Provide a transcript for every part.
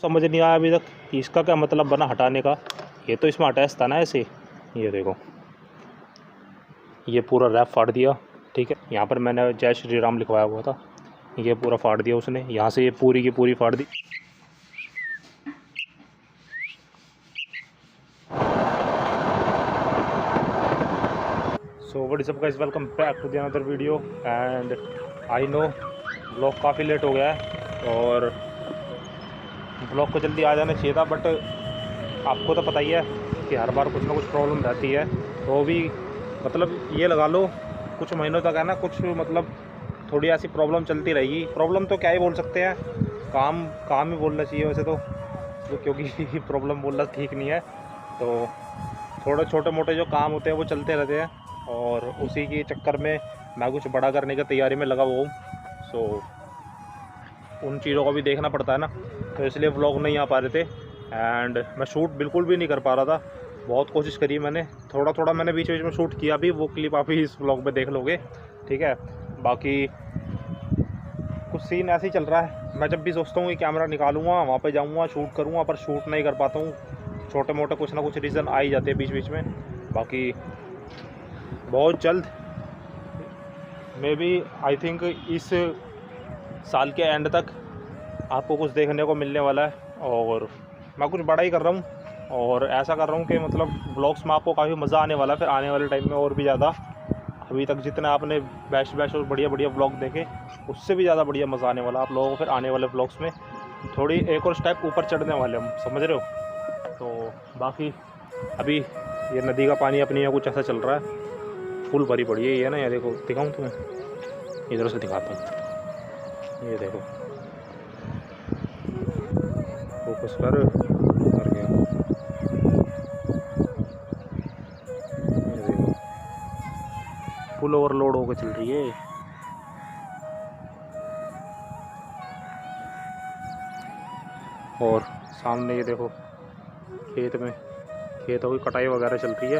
समझ नहीं आया अभी तक कि इसका क्या मतलब बना हटाने का। ये तो इसमें अटैच था ना ऐसे, ये देखो ये पूरा रैप फाड़ दिया। ठीक है, यहाँ पर मैंने जय श्री राम लिखवाया हुआ था, ये पूरा फाड़ दिया उसने। यहाँ से ये पूरी की पूरी फाड़ दी। So what is up guys, welcome back to the another video. And I know blog काफ़ी लेट हो गया है और ब्लॉग को जल्दी आ जाना चाहिए था, बट आपको तो पता ही है कि हर बार कुछ ना कुछ प्रॉब्लम रहती है। तो भी मतलब ये लगा लो कुछ महीनों तक है ना, कुछ मतलब थोड़ी ऐसी प्रॉब्लम चलती रहेगी। प्रॉब्लम तो क्या ही बोल सकते हैं, काम काम ही बोलना चाहिए वैसे तो क्योंकि प्रॉब्लम बोलना ठीक नहीं है। तो थोड़े छोटे मोटे जो काम होते हैं वो चलते रहते हैं और उसी के चक्कर में मैं कुछ बड़ा करने की तैयारी में लगा हुआ हूँ। सो उन चीज़ों को भी देखना पड़ता है ना, तो इसलिए व्लॉग नहीं आ पा रहे थे। एंड मैं शूट बिल्कुल भी नहीं कर पा रहा था, बहुत कोशिश करी मैंने, थोड़ा थोड़ा मैंने बीच बीच में शूट किया भी, वो क्लिप आप ही इस व्लॉग में देख लोगे। ठीक है, बाकी कुछ सीन ऐसे ही चल रहा है। मैं जब भी सोचता हूँ कि कैमरा निकालूंगा, वहाँ पे जाऊँगा, शूट करूँगा, पर शूट नहीं कर पाता हूँ। छोटे मोटे कुछ ना कुछ रीज़न आ ही जाते हैं बीच बीच में। बाकी बहुत जल्द मे बी आई थिंक इस साल के एंड तक आपको कुछ देखने को मिलने वाला है। और मैं कुछ बड़ा ही कर रहा हूँ और ऐसा कर रहा हूँ कि मतलब ब्लॉग्स में आपको काफ़ी मज़ा आने वाला है फिर आने वाले टाइम में, और भी ज़्यादा। अभी तक जितने आपने बैश बैश और बढ़िया बढ़िया ब्लॉग देखे, उससे भी ज़्यादा बढ़िया मज़ा आने वाला आप लोगों को फिर आने वाले ब्लॉग्स में। थोड़ी एक और स्टेप ऊपर चढ़ने वाले हम, समझ रहे हो। तो बाकी अभी ये नदी का पानी अपनी यहाँ कुछ ऐसा चल रहा है, फुल भरी पड़ी है ये ना। ये देखो, दिखाऊँ तुम्हें, इधर से दिखाता हूँ, ये देखो, फोकस कर गया, ये देखो फुल ओवरलोड होकर चल रही है। और सामने ये देखो खेतों की कटाई वगैरह चल रही है।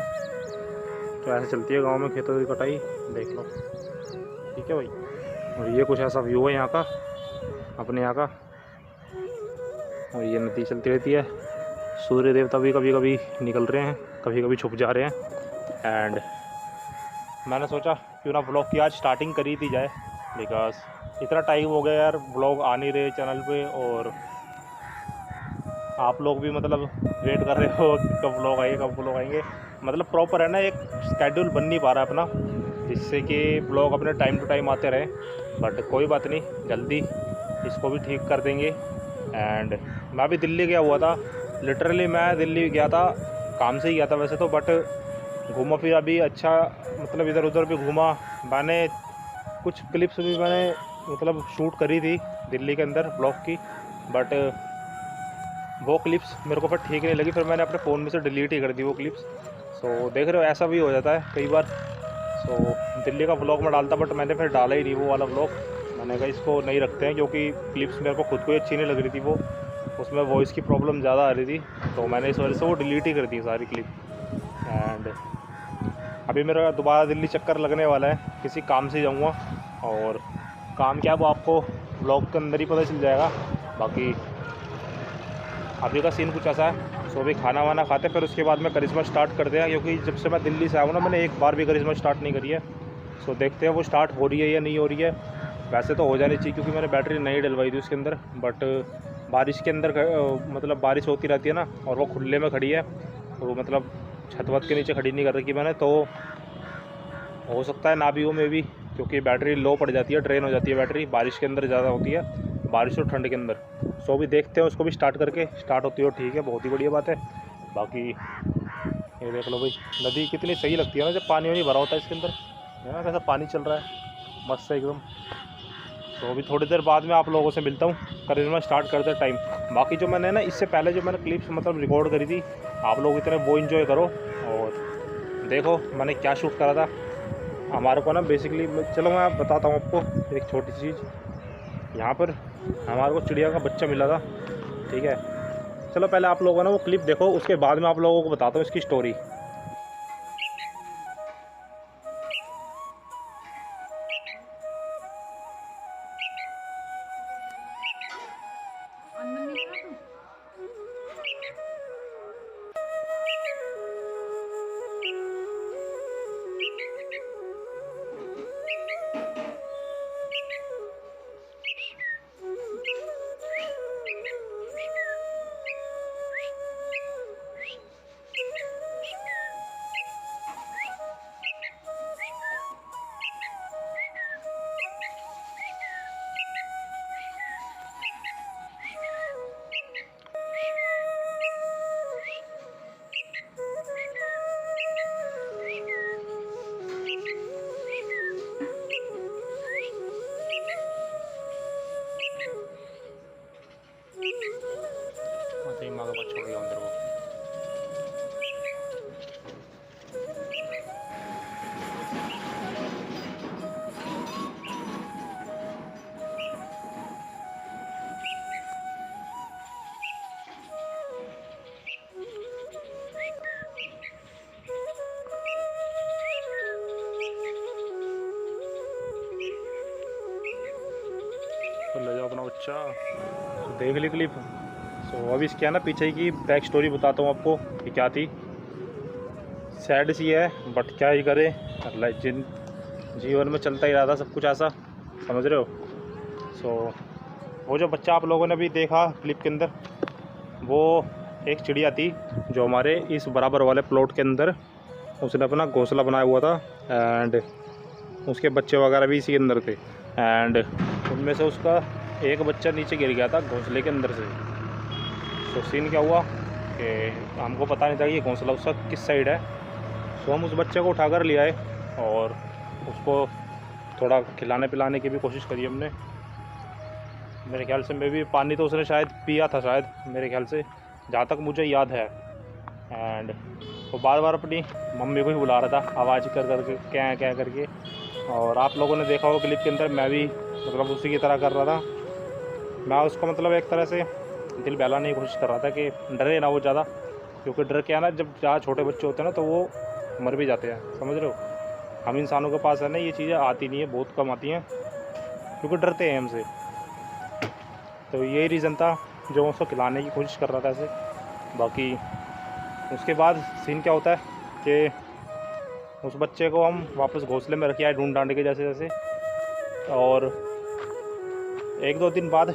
तो ऐसे चलती है गांव में खेतों की कटाई, देख लो। ठीक है भाई, और ये कुछ ऐसा व्यू है यहाँ का, अपने यहाँ का। और ये नदी चलती रहती है, सूर्य देवता भी कभी कभी निकल रहे हैं, कभी कभी छुप जा रहे हैं। एंड मैंने सोचा क्यों ना ब्लॉग की आज स्टार्टिंग करी थी जाए, बिकॉज इतना टाइम हो गया यार ब्लॉग आ नहीं रहे चैनल पे, और आप लोग भी मतलब वेट कर रहे हो कब ब्लॉग आएंगे कब ब्लॉग आएंगे। मतलब प्रॉपर है ना, एक स्केड्यूल बन नहीं पा रहा अपना, जिससे कि ब्लॉग अपने टाइम टू टाइम आते रहे। बट कोई बात नहीं, जल्दी इसको भी ठीक कर देंगे। एंड मैं भी दिल्ली गया हुआ था, लिटरली मैं दिल्ली गया था, काम से ही गया था वैसे तो, बट घूमा फिरा भी अच्छा, मतलब इधर उधर भी घूमा मैंने। कुछ क्लिप्स भी मैंने मतलब शूट करी थी दिल्ली के अंदर ब्लॉग की, बट वो क्लिप्स मेरे को फिर ठीक नहीं लगी, फिर मैंने अपने फ़ोन में से डिलीट ही कर दी वो क्लिप्स। सो देख रहे हो ऐसा भी हो जाता है कई बार। सो दिल्ली का व्लॉग में डालता, बट मैंने फिर डाला ही नहीं वो वाला व्लॉग। मैंने कहा इसको नहीं रखते हैं, क्योंकि क्लिप्स मेरे को खुद को ही अच्छी नहीं लग रही थी, वो उसमें वॉइस की प्रॉब्लम ज़्यादा आ रही थी। तो मैंने इस वजह से वो डिलीट ही कर दी सारी क्लिप। एंड अभी मेरा दोबारा दिल्ली चक्कर लगने वाला है, किसी काम से जाऊँगा, और काम क्या वो आपको व्लॉग के अंदर ही पता चल जाएगा। बाकी अभी का सीन कुछ ऐसा है। सो अभी खाना वाना खाते हैं, फिर उसके बाद में करिश्मा स्टार्ट करते हैं, क्योंकि जब से मैं दिल्ली से आया हूँ ना, मैंने एक बार भी करिश्मा स्टार्ट नहीं करी है। सो देखते हैं वो स्टार्ट हो रही है या नहीं हो रही है। वैसे तो हो जानी चाहिए, क्योंकि मैंने बैटरी नहीं डलवाई थी उसके अंदर, बट बारिश के अंदर मतलब बारिश होती रहती है ना, और वो खुले में खड़ी है, तो मतलब छत वत के नीचे खड़ी नहीं कर रखी मैंने, तो हो सकता है ना भी हो मे भी, क्योंकि बैटरी लो पड़ जाती है, ड्रेन हो जाती है बैटरी, बारिश के अंदर ज़्यादा होती है, बारिश और ठंड के अंदर। सो भी देखते हैं उसको भी स्टार्ट करके, स्टार्ट होती हो ठीक है, बहुत ही बढ़िया बात है। बाकी ये देख लो भाई, नदी कितनी सही लगती है ना जब पानी वानी भरा होता है इसके अंदर, है ना, कैसा पानी चल रहा है मस्त है एकदम। तो अभी थोड़ी देर बाद में आप लोगों से मिलता हूँ, करिश्मा स्टार्ट करते टाइम। बाकी जो मैंने ना इससे पहले जो मैंने क्लिप्स मतलब रिकॉर्ड करी थी, आप लोग इतने वो इन्जॉय करो और देखो मैंने क्या शूट करा था। हमारे को ना बेसिकली, चलो मैं बताता हूँ आपको एक छोटी सी चीज़। यहाँ पर हमारे को चिड़िया का बच्चा मिला था, ठीक है। चलो पहले आप लोगों ने वो क्लिप देखो, उसके बाद में आप लोगों को बताता हूँ इसकी स्टोरी। तो ले जाओ अपना बच्चा। तो देख ली क्लिप। सो अभी इसके ना पीछे की बैक स्टोरी बताता हूँ आपको कि क्या थी। सैड सी है बट क्या ही करे, जीवन में चलता ही रहा था सब कुछ ऐसा, समझ रहे हो। सो वो जो बच्चा आप लोगों ने भी देखा क्लिप के अंदर, वो एक चिड़िया थी जो हमारे इस बराबर वाले प्लॉट के अंदर उसने अपना घोंसला बनाया हुआ था। एंड उसके बच्चे वगैरह भी इसी के अंदर थे। एंड उनमें से उसका एक बच्चा नीचे गिर गया था घोंसले के अंदर से। तो सीन क्या हुआ कि हमको पता नहीं था कि ये घोंसला उसका किस साइड है। तो हम उस बच्चे को उठाकर ले आए और उसको थोड़ा खिलाने पिलाने की भी कोशिश करी हमने। मेरे ख्याल से मैं भी पानी तो उसने शायद पिया था, शायद मेरे ख्याल से, जहाँ तक मुझे याद है। एंड वो बार बार अपनी मम्मी को ही बुला रहा था आवाज़ कर करके, क्या क्या करके। और आप लोगों ने देखा होगा क्लिप के अंदर, मैं भी मतलब उसी की तरह कर रहा था। मैं उसको मतलब एक तरह से दिल बहलाने की कोशिश कर रहा था कि डरे ना वो ज़्यादा, क्योंकि डर क्या है ना, जब ज़्यादा छोटे बच्चे होते हैं ना तो वो मर भी जाते हैं, समझ रहे हो। हम इंसानों के पास है ना ये चीज़ें आती नहीं है, बहुत कम आती हैं, क्योंकि डरते हैं हमसे। तो यही रीज़न था जो उसको खिलाने की कोशिश कर रहा था ऐसे। बाकी उसके बाद सीन क्या होता है कि उस बच्चे को हम वापस घोंसले में रखे आए ढूंढ ढांड के जैसे जैसे। और एक दो दिन बाद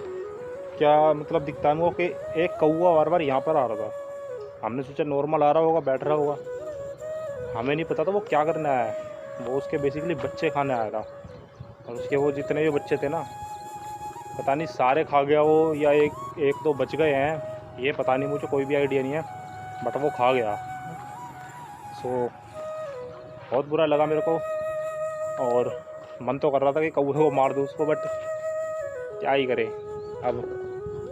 क्या मतलब दिखता है वो कि एक कौवा बार बार यहाँ पर आ रहा था। हमने सोचा नॉर्मल आ रहा होगा, बैठ रहा होगा, हमें नहीं पता था वो क्या करने आया है। वो उसके बेसिकली बच्चे खाने आया था। और उसके वो जितने भी बच्चे थे ना, पता नहीं सारे खा गया वो या एक दो बच गए हैं, ये पता नहीं, मुझे कोई भी आइडिया नहीं है, बट वो खा गया। सो बहुत बुरा लगा मेरे को और मन तो कर रहा था कि कौवे को मार दूँ उसको, बट क्या ही करे। अब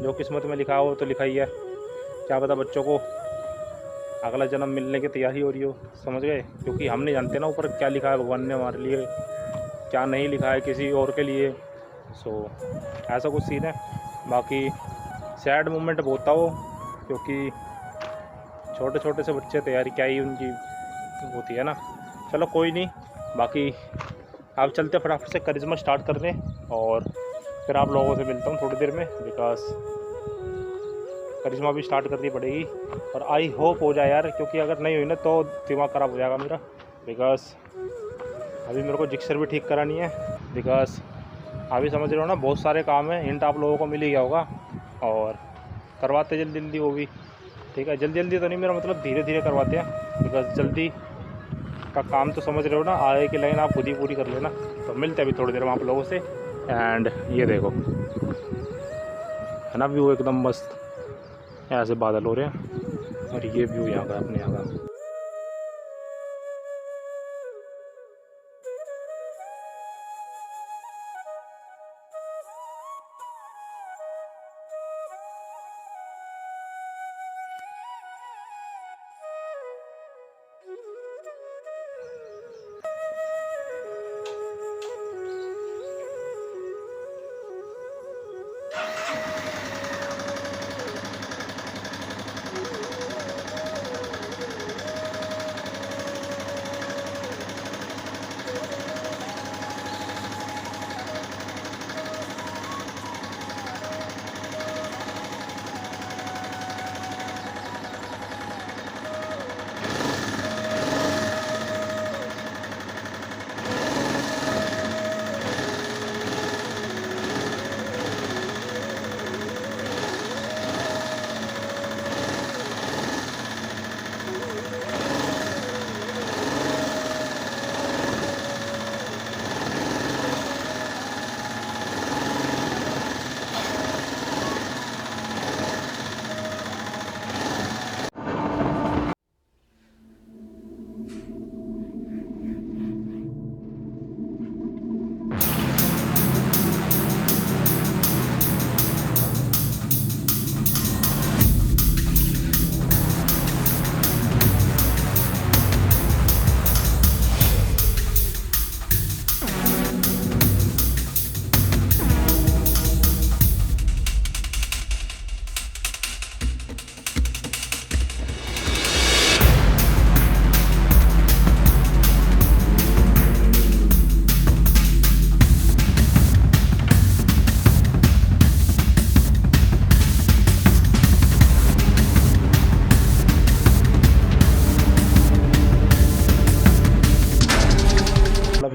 जो किस्मत में लिखा हो तो लिखा ही है, क्या पता बच्चों को अगला जन्म मिलने की तैयारी हो रही हो, समझ गए। क्योंकि हम नहीं जानते ना ऊपर क्या लिखा है भगवान ने हमारे लिए, क्या नहीं लिखा है किसी और के लिए। सो ऐसा कुछ सीन है। बाकी सैड मोमेंट बहुत था वो, क्योंकि छोटे छोटे से बच्चे तैयारी क्या ही उनकी होती है ना। चलो कोई नहीं, बाकी आप चलते फटाफट से करिश्मा स्टार्ट कर दें और फिर आप लोगों से मिलता हूँ थोड़ी देर में, बिकॉज करिश्मा भी स्टार्ट करनी पड़ेगी। और आई होप हो जाए यार, क्योंकि अगर नहीं हुई ना तो दिमाग ख़राब हो जाएगा मेरा। बिकॉज अभी मेरे को जिक्सर भी ठीक करानी है, बिकॉज अभी समझ रहे हो ना बहुत सारे काम हैं। हिंट आप लोगों को मिल ही गया होगा और करवाते जल्दी जल्दी वो भी, ठीक है। जल्दी जल्दी तो नहीं, मेरा मतलब धीरे धीरे करवाते हैं, बिकॉज जल्दी का काम तो समझ रहे हो ना, आगे की लाइन आप खुद ही पूरी कर लेना। तो मिलते हैं अभी थोड़ी देर में आप लोगों से। एंड ये देखो है ना व्यू एकदम मस्त, ऐसे बादल हो रहे हैं और ये व्यू यहाँ का अपने यहाँ का।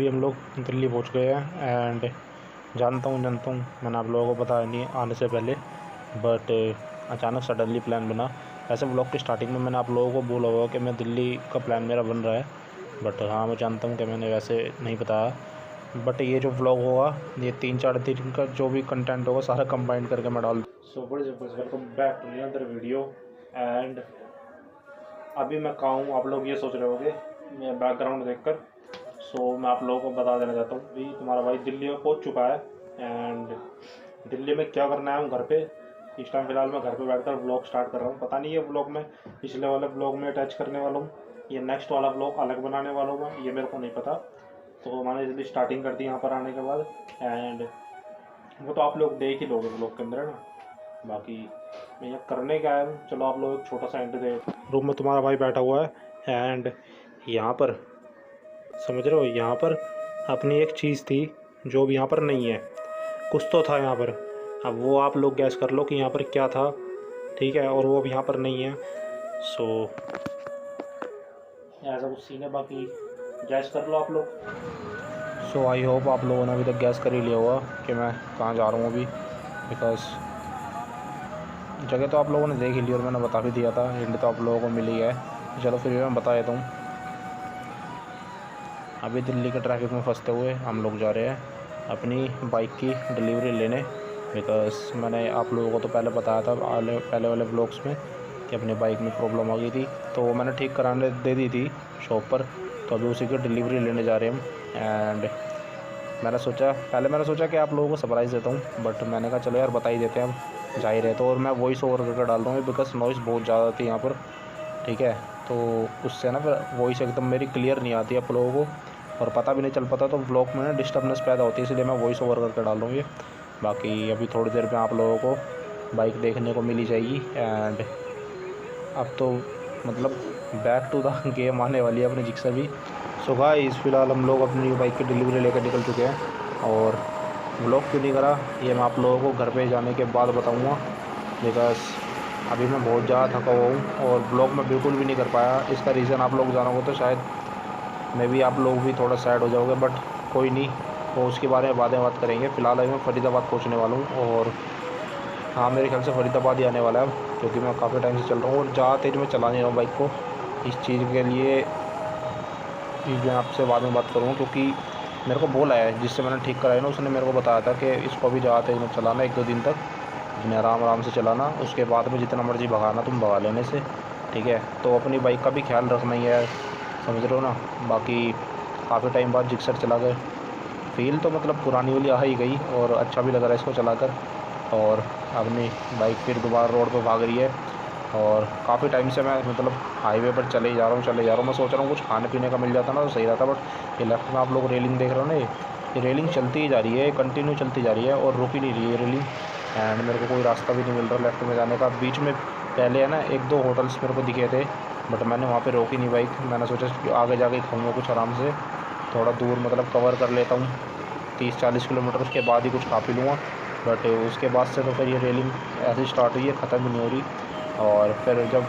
फाइनली हम लोग दिल्ली पहुंच गए हैं। एंड जानता हूँ मैंने आप लोगों को बताया नहीं आने से पहले, बट अचानक सडनली प्लान बना। ऐसे ब्लॉग की स्टार्टिंग में मैंने आप लोगों को बोला होगा कि मैं दिल्ली का प्लान मेरा बन रहा है, बट हाँ मैं जानता हूँ कि मैंने वैसे नहीं बताया। बट ये जो व्लॉग होगा ये 3-4 दिन का जो भी कंटेंट होगा सारा कंबाइन करके मैं डाल। So welcome back to another video. And अभी मैं कहाँ हूँ, आप लोग ये सोच रहे होंगे मेरा बैकग्राउंड देखकर। सो मैं आप लोगों को बता देना चाहता हूँ भी तुम्हारा भाई दिल्ली में पहुँच चुका है। एंड दिल्ली में क्या करना है हम घर पे, इस टाइम फ़िलहाल मैं घर पे बैठकर व्लॉग स्टार्ट कर रहा हूँ। पता नहीं ये व्लॉग में पिछले वाले व्लॉग में अटैच करने वाला हूँ, ये नेक्स्ट वाला व्लॉग अलग बनाने वाला हूँ मैं, ये मेरे को नहीं पता। तो मैंने इसलिए स्टार्टिंग कर दी यहाँ पर आने के बाद। एंड वो तो आप लोग देख ही लोगे व्लॉग के अंदर है ना। बाकी मैं यहाँ करने का है, चलो आप लोग एक छोटा सा एंड दे। रूम में तुम्हारा भाई बैठा हुआ है एंड यहाँ पर समझ रहे हो, यहाँ पर अपनी एक चीज़ थी जो भी यहाँ पर नहीं है, कुछ तो था यहाँ पर। अब वो आप लोग गैस कर लो कि यहाँ पर क्या था, ठीक है, और वो अब यहाँ पर नहीं है। सो ऐसा कुछ सीन है, बाकी गैस कर लो आप लोग। सो आई होप आप लोगों ने अभी तक गैस कर ही लिया होगा कि मैं कहाँ जा रहा हूँ अभी, बिकॉज जगह तो आप लोगों ने देख ही ली और मैंने बता भी दिया था, हिंट तो आप लोगों को मिल ही है। चलो फिर भी मैं बता देता हूँ। अभी दिल्ली के ट्रैफिक में फंसते हुए हम लोग जा रहे हैं अपनी बाइक की डिलीवरी लेने, बिकॉज मैंने आप लोगों को तो पहले बताया था पहले वाले ब्लॉग्स में कि अपनी बाइक में प्रॉब्लम आ गई थी, तो वो मैंने ठीक कराने दे दी थी शॉप पर। तो अभी उसी की डिलीवरी लेने जा रहे हैं हम। एंड मैंने सोचा कि आप लोगों को सरप्राइज़ देता हूँ, बट मैंने कहा चलो यार बता ही देते हैं हम, जा ही रहे। तो और मैं वॉइस ओवर करके डाल रहा हूँ बिकॉज नॉइज़ बहुत ज़्यादा थी यहाँ पर, ठीक है। तो उससे ना फिर वॉइस एकदम मेरी क्लियर नहीं आती आप लोगों को, और पता भी नहीं चल पाता, तो ब्लॉग में ना डिस्टर्बनेस पैदा होती है, इसलिए मैं वॉइस ओवर करके डाल रहा हूँ ये। बाकी अभी थोड़ी देर में आप लोगों को बाइक देखने को मिल ही जाएगी। एंड अब तो मतलब बैक टू द गेम आने वाली है अपनी जिक्सर भी। सो गाइस फ़िलहाल हम लोग अपनी बाइक की डिलीवरी लेकर निकल चुके हैं, और व्लॉग क्यों नहीं करा ये मैं आप लोगों को घर पे जाने के बाद बताऊंगा, बिकॉज अभी मैं बहुत ज़्यादा थका हुआ हूँ और ब्लॉग में बिल्कुल भी नहीं कर पाया। इसका रीज़न आप लोग जानोगे तो शायद मे भी आप लोग भी थोड़ा सैड हो जाओगे, बट कोई नहीं, तो उसके बारे में बातें बात करेंगे। फ़िलहाल अभी मैं फरीदाबाद पहुँचने वाला हूँ, और हाँ मेरे ख्याल से फरीदाबाद ही आने वाला है, क्योंकि मैं काफ़ी टाइम से चल रहा हूँ और ज़्यादा तेज़ में चला नहीं रहा हूँ बाइक को। इस चीज़ के लिए मैं आपसे बाद में बात करूँगा, क्योंकि मेरे को बोला है जिससे मैंने ठीक कराया ना, उसने मेरे को बताया था कि इसको भी ज़्यादा तेज़ में चलाना, 1-2 दिन तक अपने आराम से चलाना, उसके बाद में जितना मर्ज़ी भगाना तुम भगा लेने से, ठीक है। तो अपनी बाइक का भी ख्याल रखना ही है, समझ रहे हो ना। बाकी काफ़ी टाइम बाद जिक्सर चला कर फील तो मतलब पुरानी वाली आ ही गई, और अच्छा भी लग रहा है इसको चलाकर। और अपनी बाइक फिर दोबारा रोड पर भाग रही है, और काफ़ी टाइम से मैं मतलब हाईवे पर चले जा रहा हूँ। मैं सोच रहा हूँ कुछ खाने पीने का मिल जाता ना तो सही रहता, बट ये लेफ्ट में आप लोग रेलिंग देख रहे हो ना, ये रेलिंग चलती ही जा रही है, कंटिन्यू चलती जा रही है और रुक ही नहीं रही है रेलिंग। एंड मेरे को कोई रास्ता भी नहीं मिल रहा लेफ्ट में जाने का। बीच में पहले है ना 1-2 होटल्स मेरे को दिखे थे, बट मैंने वहाँ पे रोकी नहीं बाइक। मैंने सोचा आगे जाके खाऊँगा कुछ आराम से, थोड़ा दूर मतलब कवर कर लेता हूँ, 30-40 किलोमीटर, उसके बाद ही कुछ खा पी लूँगा। बट उसके बाद से तो फिर ये रेलिंग ऐसे स्टार्ट हुई है, ख़त्म ही नहीं हो रही। और फिर जब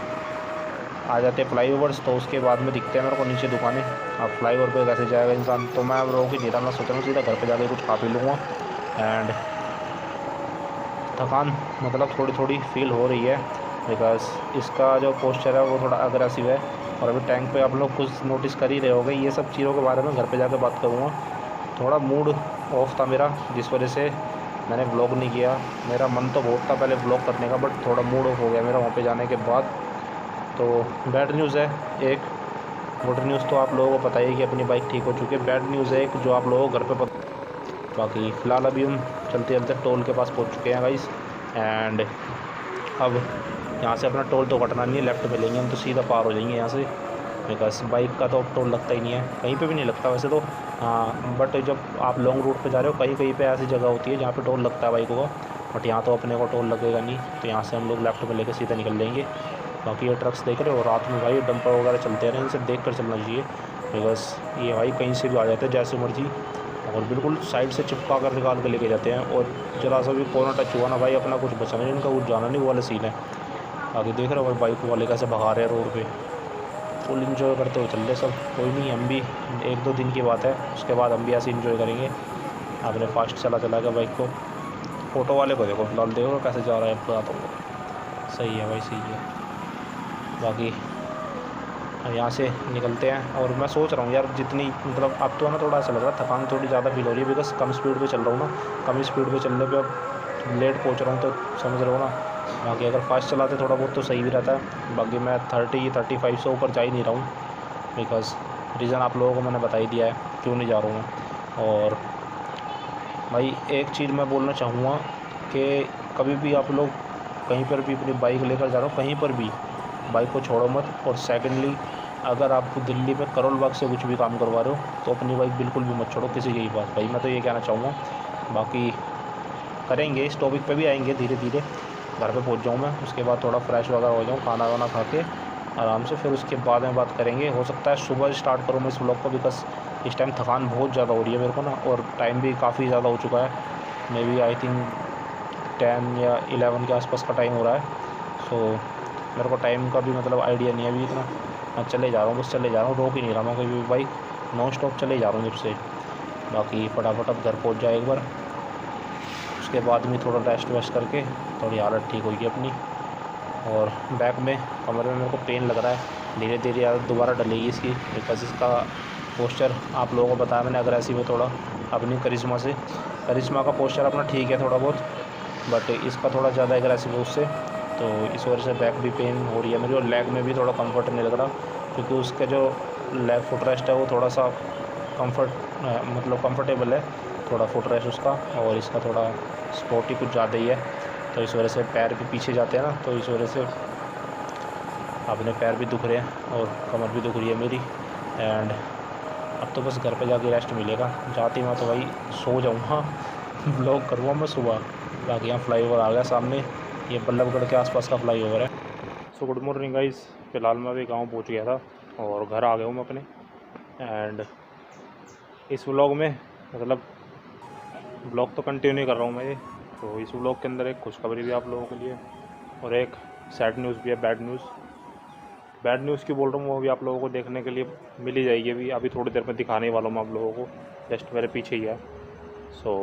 आ जाते हैं फ्लाईओवर्स तो उसके बाद में दिखते हैं मेरे को नीचे दुकानें। अब फ्लाईओवर पे कैसे जाएगा इंसान, तो मैं अब रोक ही नहीं रहा। मैं सोच रहा हूँ सीधा घर पे जाके कुछ खा पी लूँगा। एंड थकान मतलब थोड़ी फील हो रही है, बिकॉज इसका जो पोस्चर है वो थोड़ा अग्रेसिव है। और अभी टैंक पे आप लोग कुछ नोटिस कर ही रहे होगे, ये सब चीज़ों के बारे में घर पे जाके बात करूँगा। थोड़ा मूड ऑफ था मेरा, जिस वजह से मैंने व्लॉग नहीं किया। मेरा मन तो बहुत था पहले व्लॉग करने का, बट थोड़ा मूड ऑफ हो गया मेरा वहाँ पे जाने के बाद। तो बैड न्यूज़ है एक, गुड न्यूज़ तो आप लोगों को पता ही है कि अपनी बाइक ठीक हो चुकी है। बैड न्यूज़ है एक जो आप लोगों को घर पे पता। बाकी फ़िलहाल अभी हम चलते टोल के पास पहुँच चुके हैं गाइस। एंड अब यहाँ से अपना टोल तो कटना नहीं है, लेफ़्ट में लेंगे हम तो सीधा पार हो जाएंगे यहाँ से, बिकॉज बाइक का तो टोल लगता ही नहीं है, कहीं पे भी नहीं लगता वैसे तो। हाँ बट जब आप लॉन्ग रूट पे जा रहे हो कहीं पे ऐसी जगह होती है जहाँ पे टोल लगता है बाइकों का, बट यहाँ तो अपने को टोल लगेगा नहीं। तो यहाँ से हम लोग लेफ्ट में लेकर सीधा निकल लेंगे। बाकी ये ट्रक्स देख रहे हो, रात में भाई डंपर वगैरह चलते रहे, इनसे देख कर चलना चाहिए, बिकॉज ये भाई कहीं से भी आ जाते हैं जैसे मर्जी, और बिल्कुल साइड से चिपका कर निकाल के लेके जाते हैं। और जरा सा भी कॉर्नर टच हुआ ना भाई अपना कुछ बचा नहीं, इनका कुछ जाना नहीं, वो वाला सीन है। आगे देख रहे हो भाई बाइक वाले कैसे भगा रहे हैं रोड पे। फुल इंजॉय करते हुए चल रहे सब। कोई नहीं, हम भी 1-2 दिन की बात है, उसके बाद हम भी ऐसे इंजॉय करेंगे। आपने फास्ट चला के बाइक को। फ़ोटो वाले को देखो फिलहाल, देखो कैसे जा रहा है पूरा। तो सही है भाई, सही है। बाकी अब यहाँ से निकलते हैं। और मैं सोच रहा हूँ यार, जितनी मतलब अब तो ना थोड़ा ऐसा लग रहा है, थकान थोड़ी ज़्यादा फील हो रही है, बिकॉज कम स्पीड पे चल रहा हूँ ना। कम स्पीड पे चलने पे अब लेट पहुँच रहा हूँ, तो समझ रहे हो ना। बाकी अगर फास्ट चलाते थोड़ा बहुत तो सही भी रहता है। बाकी मैं 30-35 से ऊपर जा ही नहीं रहा हूँ, बिकॉज रीज़न आप लोगों को मैंने बता ही दिया है क्यों नहीं जा रहा हूँ। और भाई एक चीज़ मैं बोलना चाहूँगा कि कभी भी आप लोग कहीं पर भी अपनी बाइक लेकर जा रहे हो, कहीं पर भी बाइक को छोड़ो मत। और सेकेंडली, अगर आप दिल्ली में करोल बाग से कुछ भी काम करवा रहे हो तो अपनी बाइक बिल्कुल भी मत छोड़ो किसी के ही पास। भाई मैं तो ये कहना चाहूँगा। बाकी करेंगे, इस टॉपिक पे भी आएंगे धीरे धीरे। घर पे पहुँच जाऊँ मैं, उसके बाद थोड़ा फ्रेश वगैरह हो जाऊँ, खाना वाना खा के आराम से, फिर उसके बाद में बात करेंगे। हो सकता है सुबह स्टार्ट करूँ मैं इस व्लॉग को, बिकॉज इस टाइम थकान बहुत ज़्यादा हो रही है मेरे को ना, और टाइम भी काफ़ी ज़्यादा हो चुका है। मे बी आई थिंक 10 या 11 के आसपास का टाइम हो रहा है। सो मेरे को टाइम का भी मतलब आइडिया नहीं है अभी इतना। मैं चले जा रहा हूँ, बस चले जा रहा हूँ, रोक ही नहीं रहा मैं कोई भी बाइक, नॉन स्टॉप चले जा रहा हूँ जब से। बाकी फटाफट अब घर पहुँच जाए एक बार, उसके बाद में थोड़ा रेस्ट वेस्ट करके थोड़ी हालत ठीक होगी अपनी। और बैक में कमर में मेरे को पेन लग रहा है, धीरे धीरे आदत दोबारा डलेगी इसकी, बिकॉज इसका पोस्चर आप लोगों को बताया मैंने अग्रेसिव है थोड़ा अपनी करिश्मा का पोस्चर अपना ठीक है थोड़ा बहुत, बट इसका थोड़ा ज़्यादा एग्रेसिव है उससे। तो इस वजह से बैक भी पेन हो रही है मेरी, और लेग में भी थोड़ा कंफर्ट नहीं लग रहा, क्योंकि उसका जो लेग फुट रेस्ट है वो थोड़ा सा मतलब कंफर्टेबल है थोड़ा फुट रेस्ट उसका, और इसका थोड़ा स्पोर्टी कुछ ज़्यादा ही है। तो इस वजह से पैर भी पीछे जाते हैं ना, तो इस वजह से अपने पैर भी दुख रहे हैं और कमर भी दुख रही है मेरी। एंड अब तो बस घर पे जाके रेस्ट मिलेगा। जाती मैं तो भाई सो जाऊँगा, ब्लॉग करूँगा मैं सुबह। बाकी यहाँ फ्लाईओवर आ गया सामने, ये बल्लभगढ़ के आसपास का फ्लाईओवर है। सो गुड मॉर्निंग गाइस, फ़िलहाल मैं अभी गांव पहुँच गया था और घर आ गया हूँ मैं अपने। एंड इस व्लॉग में मतलब ब्लॉग तो कंटिन्यू कर रहा हूँ मैं ये, तो इस व्लॉग के अंदर एक खुशखबरी भी आप लोगों के लिए और एक सैड न्यूज़ भी है, बैड न्यूज़ की बोल रहा हूँ, वो भी आप लोगों को देखने के लिए मिल ही जाएगी। अभी थोड़ी देर में दिखाने वाला हूँ आप लोगों को, जस्ट मेरे पीछे ही है। सो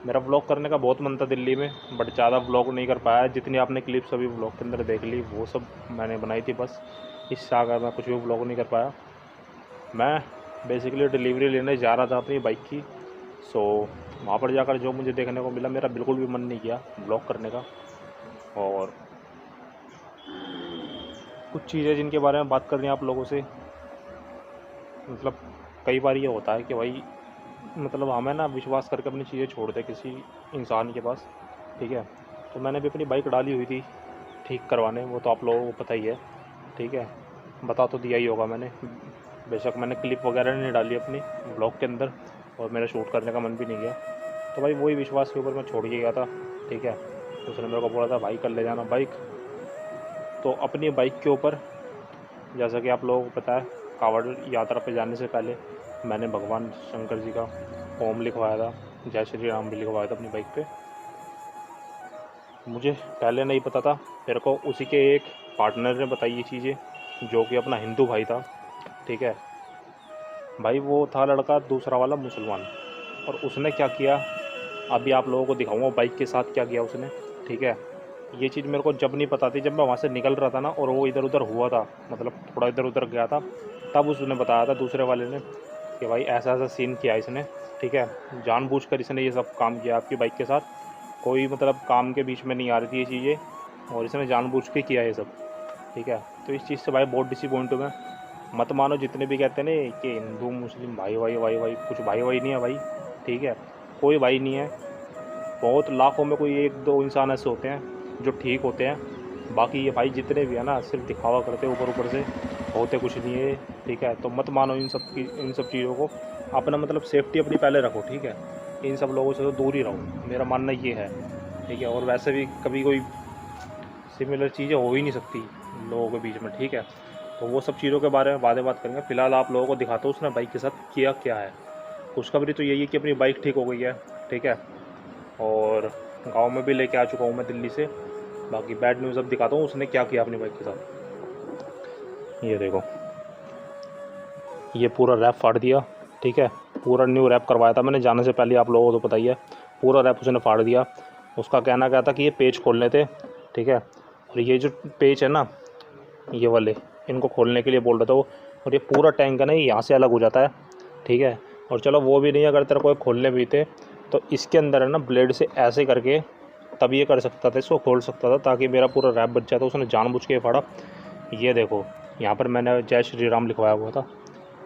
मेरा ब्लॉग करने का बहुत मन था दिल्ली में, बट ज़्यादा ब्लॉग नहीं कर पाया। जितनी आपने क्लिप्स अभी ब्लॉग के अंदर देख ली वो सब मैंने बनाई थी बस, इससे आगे मैं कुछ भी ब्लॉग नहीं कर पाया। मैं बेसिकली डिलीवरी लेने जा रहा था अपनी बाइक की। सो वहाँ पर जाकर जो मुझे देखने को मिला, मेरा बिल्कुल भी मन नहीं किया ब्लॉग करने का। और कुछ चीज़ें जिनके बारे में बात करनी है आप लोगों से, मतलब कई बार ये होता है कि भाई मतलब हमें ना विश्वास करके अपनी चीज़ें छोड़ दे किसी इंसान के पास, ठीक है। तो मैंने भी अपनी बाइक डाली हुई थी ठीक करवाने, वो तो आप लोगों को पता ही है, ठीक है। बता तो दिया ही होगा मैंने, बेशक मैंने क्लिप वगैरह नहीं डाली अपनी ब्लॉग के अंदर, और मेरा शूट करने का मन भी नहीं गया। तो भाई वही विश्वास के ऊपर मैं छोड़ के गया था, ठीक है। उसने मेरे को बोला था भाई कल ले जाना बाइक। तो अपनी बाइक के ऊपर, जैसा कि आप लोगों को पता है, कांवड़ यात्रा पे जाने से पहले मैंने भगवान शंकर जी का ओम लिखवाया था, जय श्री राम भी लिखवाया था अपनी बाइक पे। मुझे पहले नहीं पता था, मेरे को उसी के एक पार्टनर ने बताई ये चीज़ें, जो कि अपना हिंदू भाई था, ठीक है। भाई वो था लड़का दूसरा वाला मुसलमान, और उसने क्या किया अभी आप लोगों को दिखाऊंगा बाइक के साथ क्या किया उसने, ठीक है। ये चीज़ मेरे को जब नहीं पता थी, जब मैं वहाँ से निकल रहा था ना और वो इधर उधर हुआ था, मतलब थोड़ा इधर उधर गया था, तब उसने बताया था दूसरे वाले ने कि भाई ऐसा ऐसा सीन किया इसने, ठीक है। जानबूझकर इसने ये सब काम किया आपकी बाइक के साथ, कोई मतलब काम के बीच में नहीं आ रही थी ये चीज़ें, और इसने जानबूझ के किया ये सब, ठीक है। तो इस चीज़ से भाई बहुत डिसअपॉइंट हूँ मैं। मत मानो जितने भी कहते हैं ना कि हिंदू मुस्लिम भाई भाई भाई भाई, कुछ भाई भाई नहीं है भाई, ठीक है। कोई भाई नहीं है, बहुत लाखों में कोई 1-2 इंसान ऐसे होते हैं जो ठीक होते हैं। बाकी ये भाई जितने भी है ना सिर्फ दिखावा करते हैं, ऊपर से होते कुछ नहीं है, ठीक है। तो मत मानो इन सब चीज़ों को, अपना मतलब सेफ्टी अपनी पहले रखो, ठीक है। इन सब लोगों से तो दूर ही रहो, मेरा मानना ये है, ठीक है। और वैसे भी कभी कोई सिमिलर चीज़ें हो ही नहीं सकती लोगों के बीच में, ठीक है। तो वो सब चीज़ों के बारे में बातें बात करेंगे। फ़िलहाल आप लोगों को दिखाता हूँ उसने बाइक के साथ किया क्या है। खुशखबरी तो यही है कि अपनी बाइक ठीक हो गई है, ठीक है। और गांव में भी लेके आ चुका हूँ मैं दिल्ली से। बाकी बैड न्यूज़ अब दिखाता हूँ उसने क्या किया अपनी बाइक के साथ। ये देखो, ये पूरा रैप फाड़ दिया, ठीक है। पूरा न्यू रैप करवाया था मैंने जाने से पहले, आप लोगों को तो पता ही है। पूरा रैप उसने फाड़ दिया। उसका कहना क्या था कि ये पेच खोलने थे, ठीक है। और ये जो पेच है ना, ये वाले, इनको खोलने के लिए बोल रहा था वो। और ये पूरा टैंक है ना, ये यहाँ से अलग हो जाता है, ठीक है। और चलो वो भी नहीं, अगर तेरे को खोलने भी थे तो इसके अंदर है ना ब्लेड से ऐसे करके तब ये कर सकता था, इसको खोल सकता था, ताकि मेरा पूरा रैप बच जाता। उसने जानबूझ के फाड़ा। ये देखो यहाँ पर मैंने जय श्री राम लिखवाया हुआ था,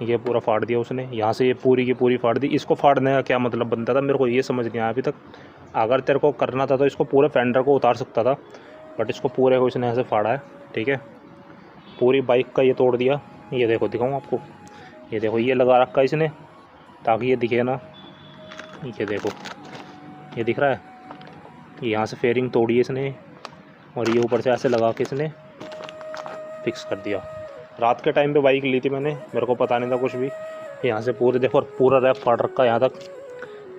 ये पूरा फाड़ दिया उसने। यहाँ से ये पूरी की पूरी फाड़ दी। इसको फाड़ने का क्या मतलब बनता था, मेरे को ये समझ नहीं आया अभी तक। अगर तेरे को करना था तो इसको पूरे फेंडर को उतार सकता था, बट इसको पूरे को इसने ऐसे फाड़ा है, ठीक है। पूरी बाइक का ये तोड़ दिया। ये देखो, दिखाऊँ आपको, ये देखो ये लगा रखा है इसने ताकि ये दिखे ना। ये देखो, ये दिख रहा है, यहाँ से फेयरिंग तोड़ी है इसने, और ये ऊपर से ऐसे लगा के इसने फिक्स कर दिया। रात के टाइम पे बाइक ली थी मैंने, मेरे को पता नहीं था कुछ भी। यहाँ से पूरे देखो, और पूरा रैप फाड़ रखा है यहाँ तक।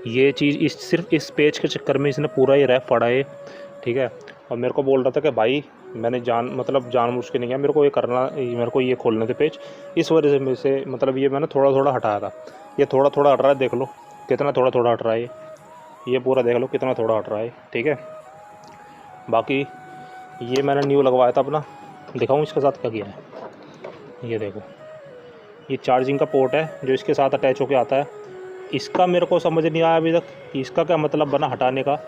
ये चीज़ सिर्फ इस पेज के चक्कर में इसने पूरा ये रैप फाड़ा है, ठीक है। और मेरे को बोल रहा था कि भाई मैंने जानबूझ के नहीं किया, मेरे को ये करना, मेरे को ये खोलने थे पेज, इस वजह से मेरे से मतलब ये मैंने थोड़ा थोड़ा हटाया था। ये थोड़ा थोड़ा हट रहा है, देख लो कितना थोड़ा थोड़ा हट रहा है ये पूरा देख लो कितना थोड़ा हट रहा है, ठीक है। बाकी ये मैंने न्यू लगवाया था अपना, दिखाऊँ इसके साथ क्या किया है। ये देखो, ये चार्जिंग का पोर्ट है जो इसके साथ अटैच होके आता है। इसका मेरे को समझ नहीं आया अभी तक कि इसका क्या मतलब बना हटाने का।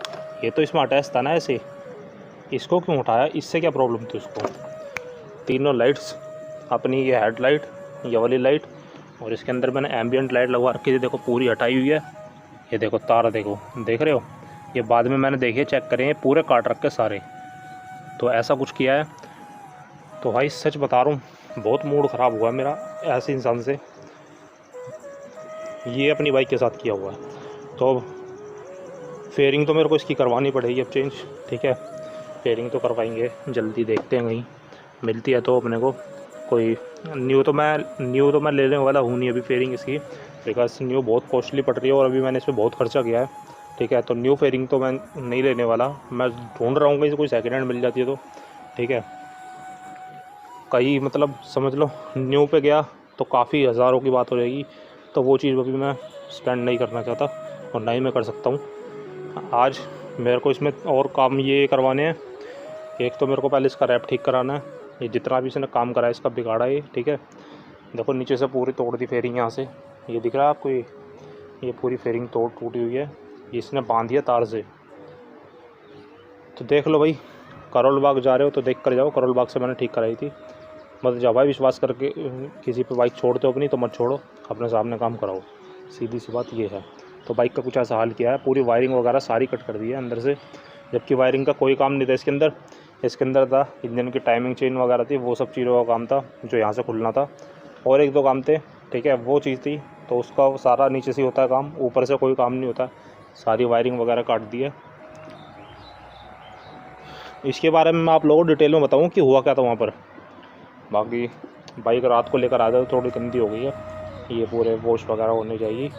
ये तो इसमें अटैच था ना ऐसे, इसको क्यों उठाया, इससे क्या प्रॉब्लम थी उसको। तीनों लाइट्स अपनी, ये हेडलाइट, ये वाली लाइट, और इसके अंदर मैंने एम्बियंट लाइट लगवा रखी थी, देखो पूरी हटाई हुई है। ये देखो तार, देखो देख रहे हो, ये बाद में मैंने देखिए चेक करें, ये पूरे काट रखे सारे। तो ऐसा कुछ किया है। तो भाई सच बता रहा हूँ, बहुत मूड ख़राब हुआ मेरा ऐसे इंसान से। ये अपनी बाइक के साथ किया हुआ है। तो फेयरिंग तो मेरे को इसकी करवानी पड़ेगी अब चेंज, ठीक है। फेयरिंग तो करवाएंगे जल्दी, देखते हैं कहीं मिलती है तो अपने को कोई न्यू। तो मैं लेने वाला हूँ नहीं अभी फेयरिंग इसकी, बिकॉज न्यू बहुत कॉस्टली पड़ रही है और अभी मैंने इस पर बहुत खर्चा किया है, ठीक है। तो न्यू फेयरिंग तो मैं नहीं लेने वाला, मैं ढूंढ रहा हूँ कहीं से कोई सेकेंड हैंड मिल जाती है तो, ठीक है। कहीं मतलब समझ लो न्यू पे गया तो काफ़ी हज़ारों की बात हो जाएगी, तो वो चीज़ अभी मैं स्पेंड नहीं करना चाहता और ना ही मैं कर सकता हूँ। आज मेरे को इसमें और काम ये करवाने हैं। एक तो मेरे को पहले इसका रैप ठीक कराना है, ये जितना भी इसने काम करा है इसका बिगाड़ा है, ठीक है। देखो नीचे से पूरी तोड़ दी फेयरिंग, यहाँ से ये दिख रहा है आपको, ये पूरी फेयरिंग टूटी हुई है, ये इसने बांध दिया तार से। तो देख लो भाई, करोल बाग जा रहे हो तो देख कर जाओ, करोल बाग से मैंने ठीक कराई थी। मत जाओ भाई विश्वास करके किसी पे बाइक छोड़ते हो अपनी तो मत छोड़ो, अपने सामने काम कराओ, सीधी सी बात ये है। तो बाइक का कुछ ऐसा हाल किया है, पूरी वायरिंग वगैरह सारी कट कर दी है अंदर से, जबकि वायरिंग का कोई काम नहीं था इसके अंदर। इसके अंदर था इंजन की टाइमिंग चेन वगैरह थी, वो सब चीज़ों का काम था जो यहाँ से खुलना था, और एक दो काम थे, ठीक है, वो चीज़ थी। तो उसका सारा नीचे से होता है काम, ऊपर से कोई काम नहीं होता। सारी वायरिंग वगैरह काट दी है। इसके बारे में मैं आप लोगों को डिटेल में बताऊँ कि हुआ क्या था वहाँ पर। बाकी बाइक रात को लेकर आ जाए तो थोड़ी गंदी हो गई है, ये पूरे वॉश वगैरह होने चाहिए,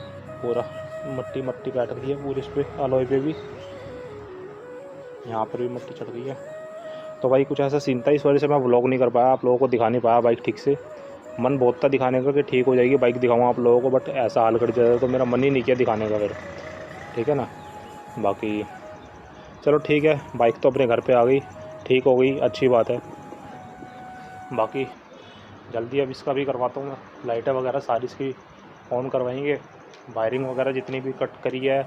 पूरा मट्टी बैठ गई है पूरी, इस पर अलॉय पे भी, यहाँ पर भी मट्टी चढ़ गई है। तो भाई कुछ ऐसा सीन था, इस वजह से मैं व्लॉग नहीं कर पाया, आप लोगों को दिखा नहीं पाया बाइक ठीक से। मन बहुत था दिखाने का कि ठीक हो जाएगी बाइक, दिखाऊँ आप लोगों को, बट ऐसा हाल कर जाता तो मेरा मन ही नहीं किया दिखाने का फिर, ठीक है ना। बाकी चलो ठीक है, बाइक तो अपने घर पे आ गई, ठीक हो गई, अच्छी बात है। बाकी जल्दी अब इसका भी करवाता हूँ मैं, लाइटें वगैरह सारी इसकी ऑन करवाएंगे। वायरिंग वगैरह जितनी भी कट करी है,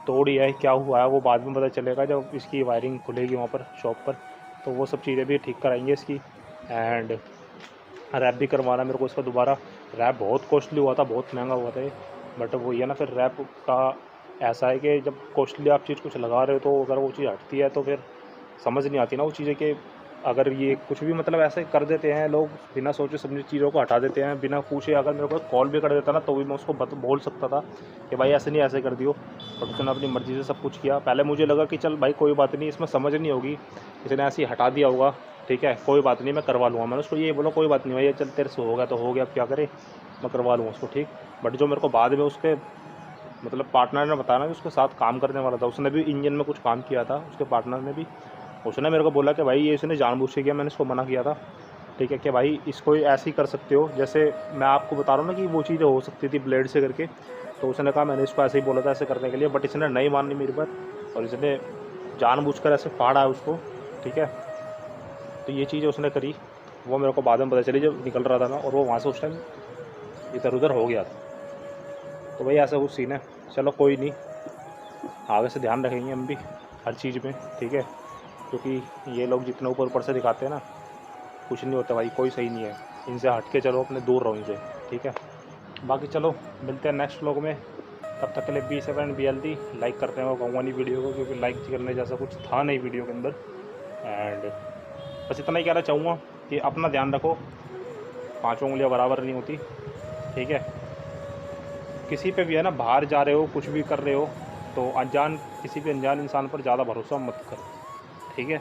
तोड़ी है, क्या हुआ है वो बाद में पता चलेगा जब इसकी वायरिंग खुलेगी वहाँ पर शॉप पर, तो वो सब चीज़ें भी ठीक कराएंगे इसकी। एंड रैप भी करवाना मेरे को इसका दोबारा। रैप बहुत कॉस्टली हुआ था, बहुत महंगा हुआ था ये, बट वो ये ना फिर रैप का ऐसा है कि जब कॉस्टली आप चीज़ कुछ लगा रहे हो तो अगर वो चीज़ हटती है तो फिर समझ नहीं आती ना वो चीज़ें, कि अगर ये कुछ भी मतलब ऐसे कर देते हैं लोग, बिना सोचे समझे चीज़ों को हटा देते हैं, बिना पूछे। अगर मेरे को कॉल भी कर देता ना तो भी मैं उसको बोल सकता था कि भाई ऐसे नहीं, ऐसे कर दियो, बट उसने अपनी मर्ज़ी से सब कुछ किया। पहले मुझे लगा कि चल भाई कोई बात नहीं, इसमें समझ नहीं होगी, इसने ऐसे ही हटा दिया होगा, ठीक है, कोई बात नहीं मैं करवा लूँगा। मैंने उसको ये बोला कोई बात नहीं भैया, चल तेरे से हो गया तो हो गया, अब क्या करे, मैं करवा लूँगा उसको, ठीक। बट जो मेरे को बाद में उसके मतलब पार्टनर ने बताया ना कि उसके साथ काम करने वाला था, उसने भी इंजन में कुछ काम किया था, उसके पार्टनर ने भी, उसने मेरे को बोला कि भाई ये इसने जानबूझ के किया, मैंने इसको मना किया था ठीक है, कि भाई इसको ऐसे ही कर सकते हो, जैसे मैं आपको बता रहा हूँ ना कि वो चीज़ें हो सकती थी ब्लेड से करके। तो उसने कहा मैंने इसको ऐसे ही बोला था ऐसे करने के लिए, बट इसने नहीं मानी मेरी बात और इसने जानबूझकर ऐसे फाड़ा है उसको। ठीक है, तो ये चीज़ उसने करी, वो मेरे को बाद में पता चली जब निकल रहा था मैं, और वो वहाँ से उस टाइम इधर उधर हो गया था। तो भाई ऐसा कुछ सीन है। चलो कोई नहीं, आगे से ध्यान रखेंगे हम भी हर चीज़ में। ठीक है, क्योंकि ये लोग जितना ऊपर ऊपर से दिखाते हैं ना, कुछ नहीं होता भाई, कोई सही नहीं है। इनसे हट के चलो, अपने दूर रहो इनसे। ठीक है, बाकी चलो मिलते हैं नेक्स्ट व्लॉग में। तब तक के लिए B7 BLD लाइक करते हैं, मैं कहूँगा नहीं वीडियो को, क्योंकि लाइक करने जैसा कुछ था नहीं वीडियो के अंदर। एंड बस इतना ही कहना चाहूँगा कि अपना ध्यान रखो, पाँचों उंगलियाँ बराबर नहीं होती। ठीक है, किसी पे भी है ना, बाहर जा रहे हो, कुछ भी कर रहे हो, तो किसी भी अनजान इंसान पर ज़्यादा भरोसा मत करो। ठीक है,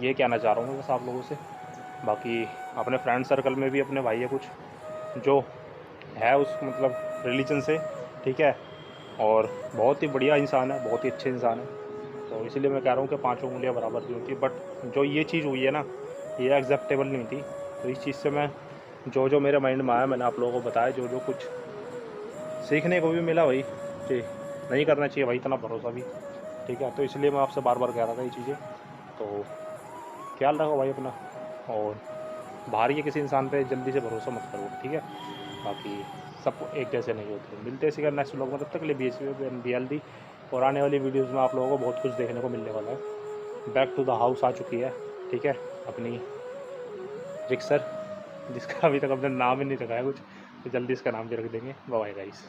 ये कहना चाह रहा हूँ बस आप लोगों से। बाकी अपने फ्रेंड सर्कल में भी अपने भाई है कुछ जो है उस मतलब रिलीजन से। ठीक है, और बहुत ही बढ़िया इंसान है, बहुत ही अच्छे इंसान है। तो इसलिए मैं कह रहा हूँ कि पाँचों उंगलियाँ बराबर नहीं होती। बट जो ये चीज़ हुई है ना, ये एक्सेप्टेबल नहीं थी। तो इस चीज़ से मैं जो मेरे माइंड में आया मैंने आप लोगों को बताया, जो कुछ सीखने को भी मिला भाई, कि नहीं करना चाहिए भाई इतना भरोसा भी। ठीक है, तो इसलिए मैं आपसे बार बार कह रहा था ये चीज़ें। तो ख्याल रखो भाई अपना, और बाहर के किसी इंसान पे जल्दी से भरोसा मत करो। ठीक है, बाकी सब एक जैसे नहीं होते। मिलते हैं इसी का नेक्स्ट व्लॉग में, तब तक के लिए BLD। और आने वाली वीडियोज़ में आप लोगों को बहुत कुछ देखने को मिलने वाला है। बैक टू द हाउस आ चुकी है। ठीक है, अपनी रिक्सर, जिसका अभी तक अपने नाम ही नहीं रखा है कुछ, तो जल्दी इसका नाम भी रख देंगे। Bye guys.